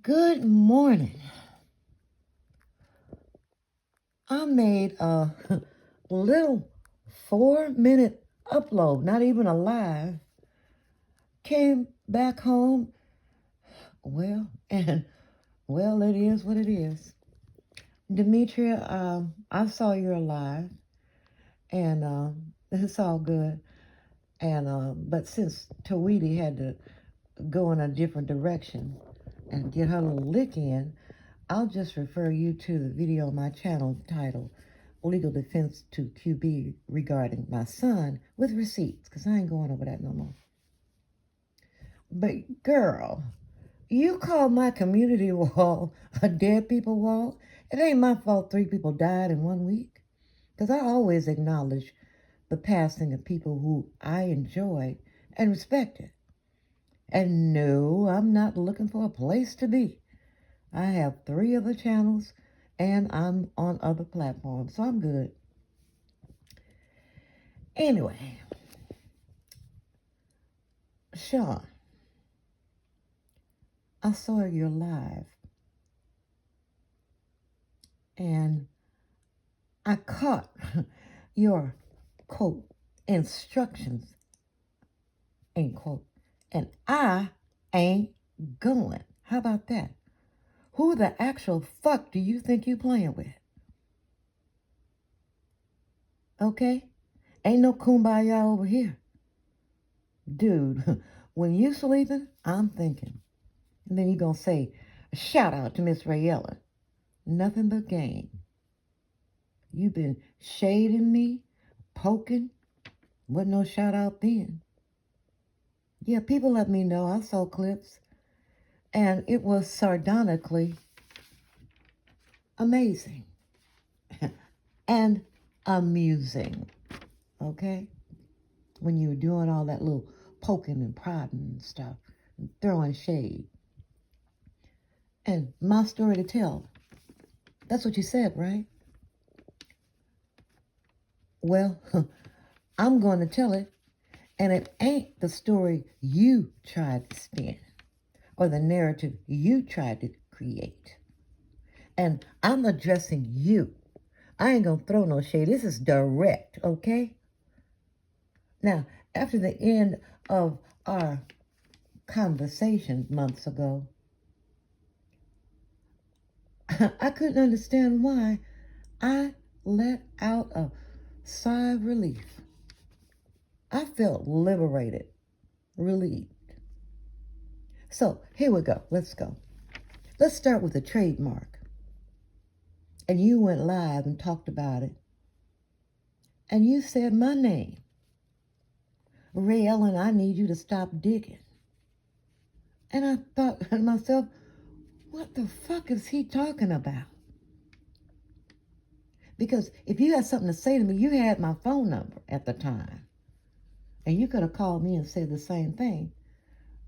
Good morning. I made a little 4-minute upload, not even a live. Came back home. Well, it is what it is. Demetria, I saw you're alive, and it's all good. And but since Tweety had to go in a different direction and get her little lick in, I'll just refer you to the video on my channel titled Legal Defense to QB regarding my son with receipts, because I ain't going over that no more. But girl, you call my community wall a dead people wall? It ain't my fault 3 people died in 1 week, because I always acknowledge the passing of people who I enjoyed and respected. And no, I'm not looking for a place to be. I have 3 other channels, and I'm on other platforms, so I'm good. Anyway, Sean, I saw you live, and I caught your, quote, instructions, end quote, and I ain't going. How about that? Who the actual fuck do you think you playing with? Okay? Ain't no kumbaya over here. Dude, when you sleeping, I'm thinking. And then you gonna say, shout out to Miss Ray Ellen. Nothing but game. You've been shading me, poking. Wasn't no shout out then. Yeah, people let me know. I saw clips. And it was sardonically amazing. And amusing. Okay? When you were doing all that little poking and prodding and stuff. And throwing shade. And my story to tell. That's what you said, right? Well, I'm going to tell it. And it ain't the story you tried to spin or the narrative you tried to create. And I'm addressing you. I ain't going to throw no shade. This is direct, okay? Now, after the end of our conversation months ago, I couldn't understand why I let out a sigh of relief. I felt liberated, relieved. So here we go. Let's go. Let's start with the trademark. And you went live and talked about it. And you said my name. Ray Ellen, I need you to stop digging. And I thought to myself, what the fuck is he talking about? Because if you had something to say to me, you had my phone number at the time. And you could have called me and said the same thing.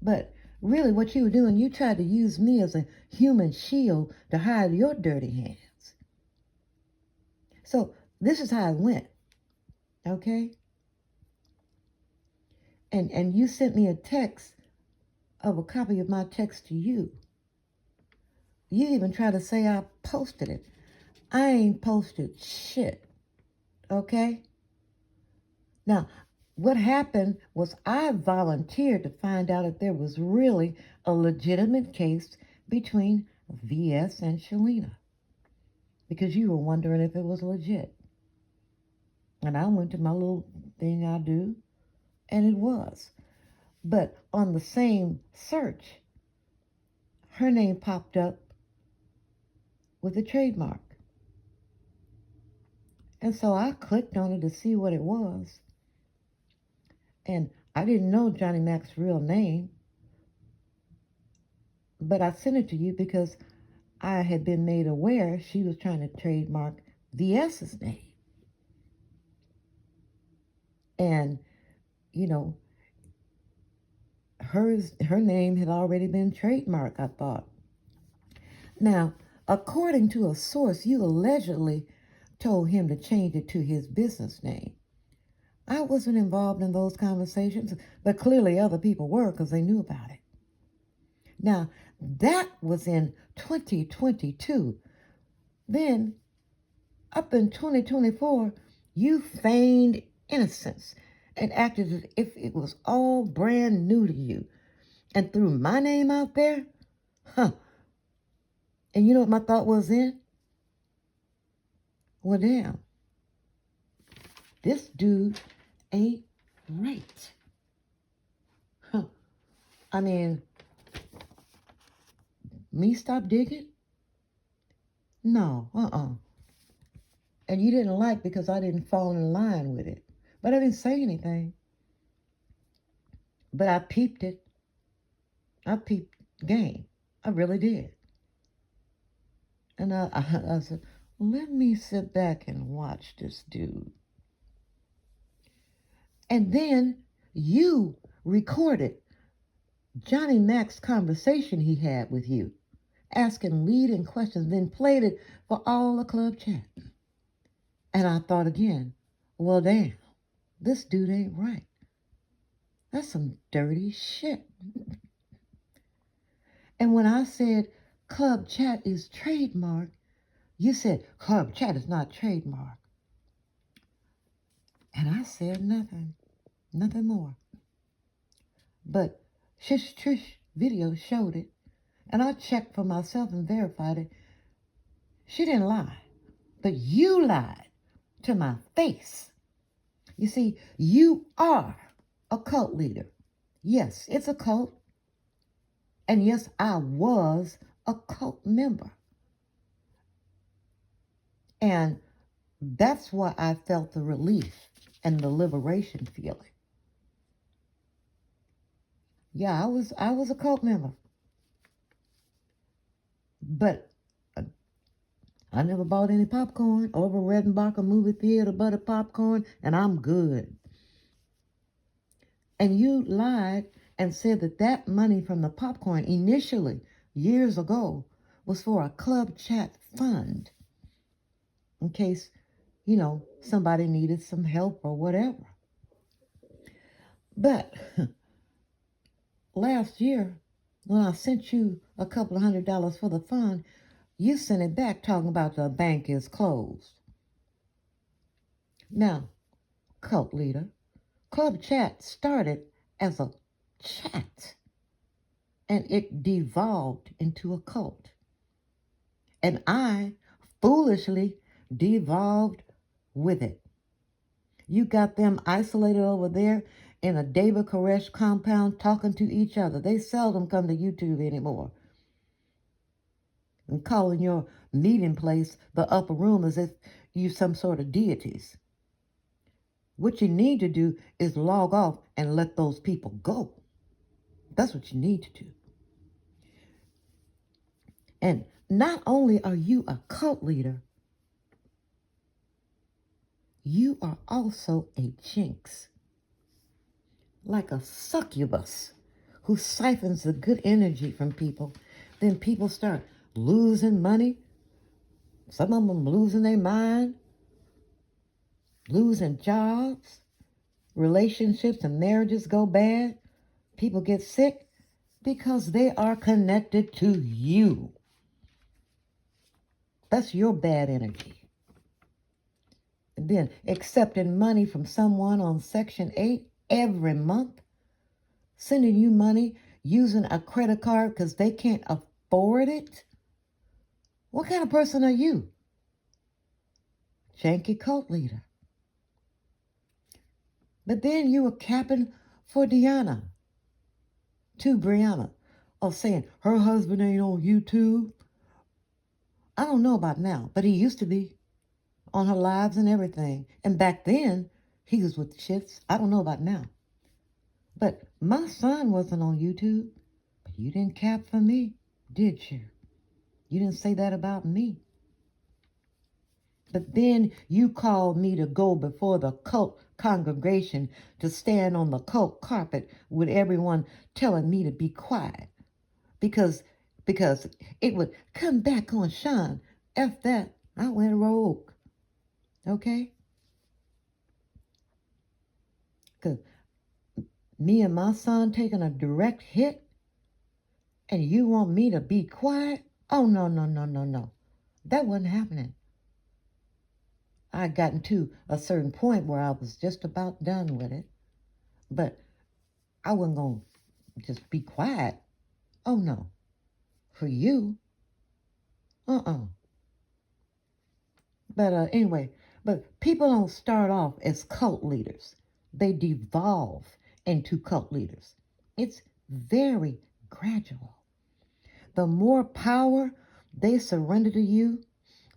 But really what you were doing, you tried to use me as a human shield to hide your dirty hands. So this is how it went, okay? And you sent me a text of a copy of my text to you. You even tried to say I posted it. I ain't posted shit, okay? Now, what happened was I volunteered to find out if there was really a legitimate case between VS and Shalina, because you were wondering if it was legit. And I went to my little thing I do, and it was. But on the same search, her name popped up with a trademark. And so I clicked on it to see what it was. And I didn't know Johnny Mac's real name, but I sent it to you because I had been made aware she was trying to trademark VS's name. And, you know, her name had already been trademarked, I thought. Now, according to a source, you allegedly told him to change it to his business name. I wasn't involved in those conversations, but clearly other people were because they knew about it. Now, That was in 2022. Then, up in 2024, you feigned innocence and acted as if it was all brand new to you and threw my name out there? Huh. And you know what my thought was then? Well, damn, this dude ain't right. Huh. I mean, me stop digging? No, And you didn't like because I didn't fall in line with it. But I didn't say anything. But I peeped it. I peeped game. I really did. And I said, let me sit back and watch this dude. And then you recorded Johnny Mac's conversation he had with you, asking leading questions, then played it for all the club chat. And I thought again, well, damn, this dude ain't right. That's some dirty shit. And when I said club chat is trademark, you said club chat is not trademark. And I said nothing more. But Shish Trish video showed it, and I checked for myself and verified it. She didn't lie, but you lied to my face. You see, you are a cult leader. Yes, it's a cult. And yes, I was a cult member. And that's why I felt the relief and the liberation feeling. Yeah, I was a cult member. But I never bought any popcorn over Redenbacher movie theater, buttered popcorn, and I'm good. And you lied and said that that money from the popcorn initially, years ago, was for a club chat fund in case, somebody needed some help or whatever. But last year, when I sent you a couple of $100 for the fund, you sent it back talking about the bank is closed. Now, cult leader, Club Chat started as a chat and it devolved into a cult. And I foolishly devolved with it. You got them isolated over there in a David Koresh compound talking to each other. They seldom come to YouTube anymore. And calling your meeting place the upper room as if you some sort of deities. What you need to do is log off and let those people go. That's what you need to do. And not only are you a cult leader, you are also a jinx. Like a succubus who siphons the good energy from people. Then people start losing money. Some of them losing their mind, losing jobs, relationships and marriages go bad. People get sick because they are connected to you. That's your bad energy. And then accepting money from someone on Section 8 every month, sending you money using a credit card because they can't afford it. What kind of person are you? Janky cult leader. But then you were capping for Brianna, or saying her husband ain't on YouTube. I don't know about now, but he used to be on her lives and everything. And back then, he was with the shits. I don't know about now. But my son wasn't on YouTube. But you didn't cap for me, did you? You didn't say that about me. But then you called me to go before the cult congregation to stand on the cult carpet with everyone telling me to be quiet. Because it would come back on Sean. F that. I went rogue. Okay? Because me and my son taking a direct hit, And you want me to be quiet? Oh, no, no, no, no, no. That wasn't happening. I had gotten to a certain point where I was just about done with it. But I wasn't going to just be quiet. Oh, no. For you? Uh-uh. But anyway, but people don't start off as cult leaders. They devolve into cult leaders. It's very gradual. The more power they surrender to you,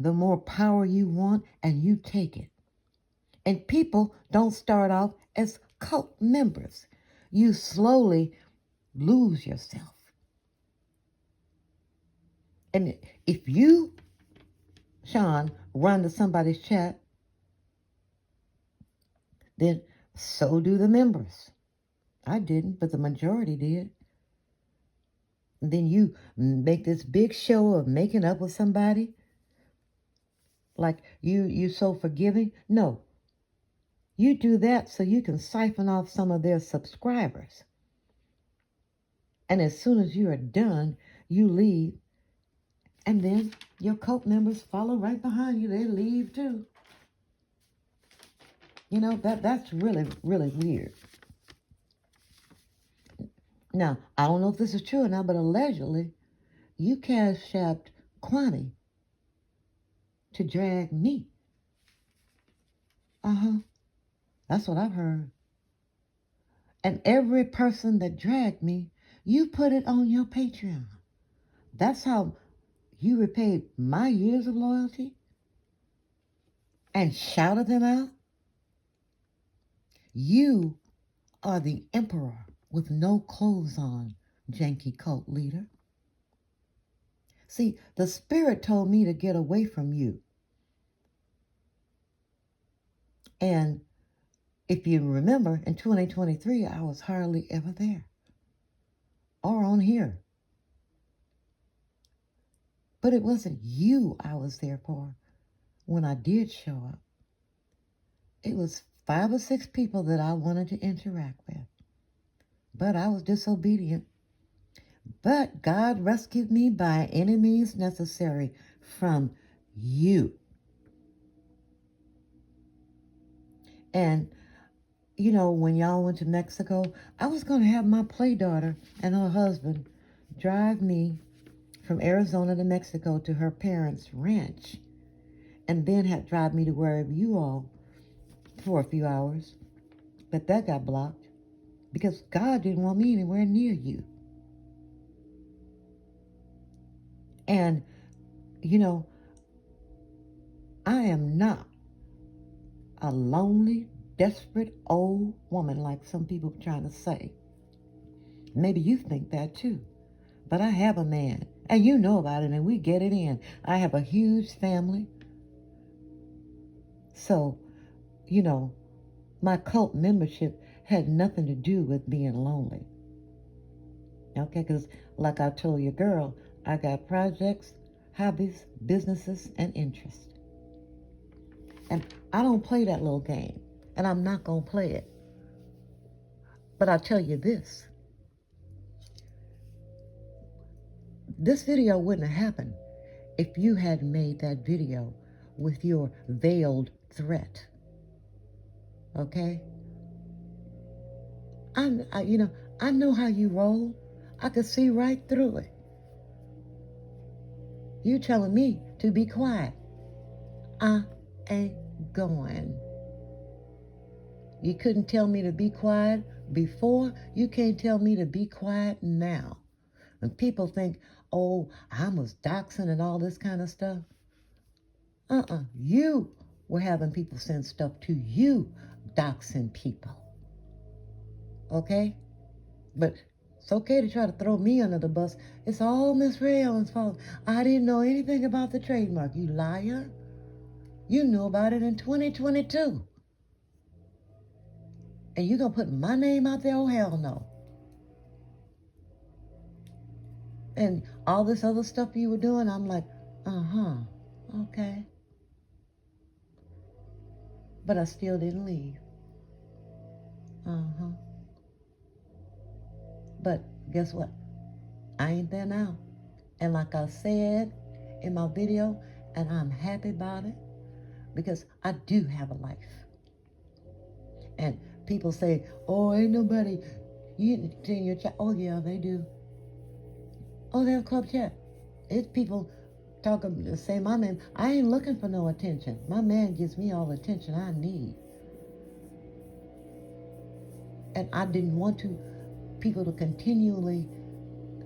the more power you want, and you take it. And people don't start off as cult members. You slowly lose yourself. And if you, Sean, run to somebody's chat, then so do the members. I didn't, but the majority did. And then you make this big show of making up with somebody, like you so forgiving. No, you do that so you can siphon off some of their subscribers. And as soon as you are done, you leave. And then your cult members follow right behind you. They leave too. You know, that's really, really weird. Now, I don't know if this is true or not, but allegedly, you cash-apped Kwani to drag me. Uh-huh. That's what I've heard. And every person that dragged me, you put it on your Patreon. That's how you repaid my years of loyalty and shouted them out. You are the emperor with no clothes on, janky cult leader. See, the spirit told me to get away from you. And if you remember, in 2023, I was hardly ever there or on here. But it wasn't you I was there for when I did show up. It was 5 or 6 people that I wanted to interact with. But I was disobedient. But God rescued me by any means necessary from you. And, you know, when y'all went to Mexico, I was going to have my play daughter and her husband drive me from Arizona to Mexico to her parents' ranch, and then had drive me to wherever you all for a few hours. But that got blocked because God didn't want me anywhere near you. And, you know, I am not a lonely, desperate old woman like some people are trying to say. Maybe you think that too. But I have a man, and you know about it, and we get it in. I have a huge family. So, you know, my cult membership had nothing to do with being lonely. Okay, because like I told you, girl, I got projects, hobbies, businesses, and interests. And I don't play that little game, and I'm not going to play it. But I'll tell you this. This video wouldn't have happened if you hadn't made that video with your veiled threat. Okay? I know how you roll. I could see right through it. You telling me to be quiet. I ain't going. You couldn't tell me to be quiet before. You can't tell me to be quiet now. And people think, oh, I was doxing and all this kind of stuff. You were having people send stuff to you, doxing people. Okay? But it's okay to try to throw me under the bus. It's all Miss Ray Ellen's fault. I didn't know anything about the trademark, you liar. You knew about it in 2022. And you gonna put my name out there? Oh, hell no. And all this other stuff you were doing, I'm like, okay. But I still didn't leave. But guess what? I ain't there now. And like I said in my video, and I'm happy about it because I do have a life. And people say, oh, ain't nobody you in your chat. Oh, yeah, they do. Oh, they have club chat. It's people talking, say my name. I ain't looking for no attention. My man gives me all the attention I need. And I didn't want people to continually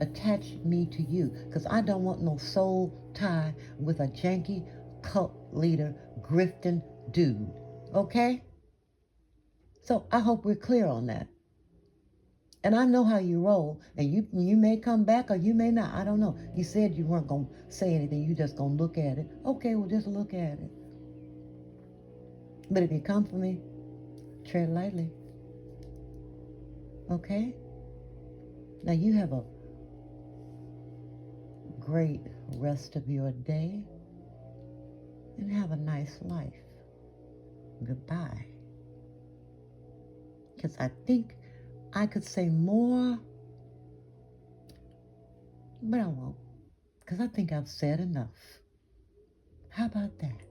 attach me to you because I don't want no soul tie with a janky cult leader grifting dude. Okay? So I hope we're clear on that. And I know how you roll, and you may come back or you may not. I don't know. You said you weren't gonna say anything. You just gonna look at it. Okay, well just look at it. But if you come for me, tread lightly. Okay? Now you have a great rest of your day and have a nice life. Goodbye. Because I think I could say more, but I won't. Because I think I've said enough. How about that?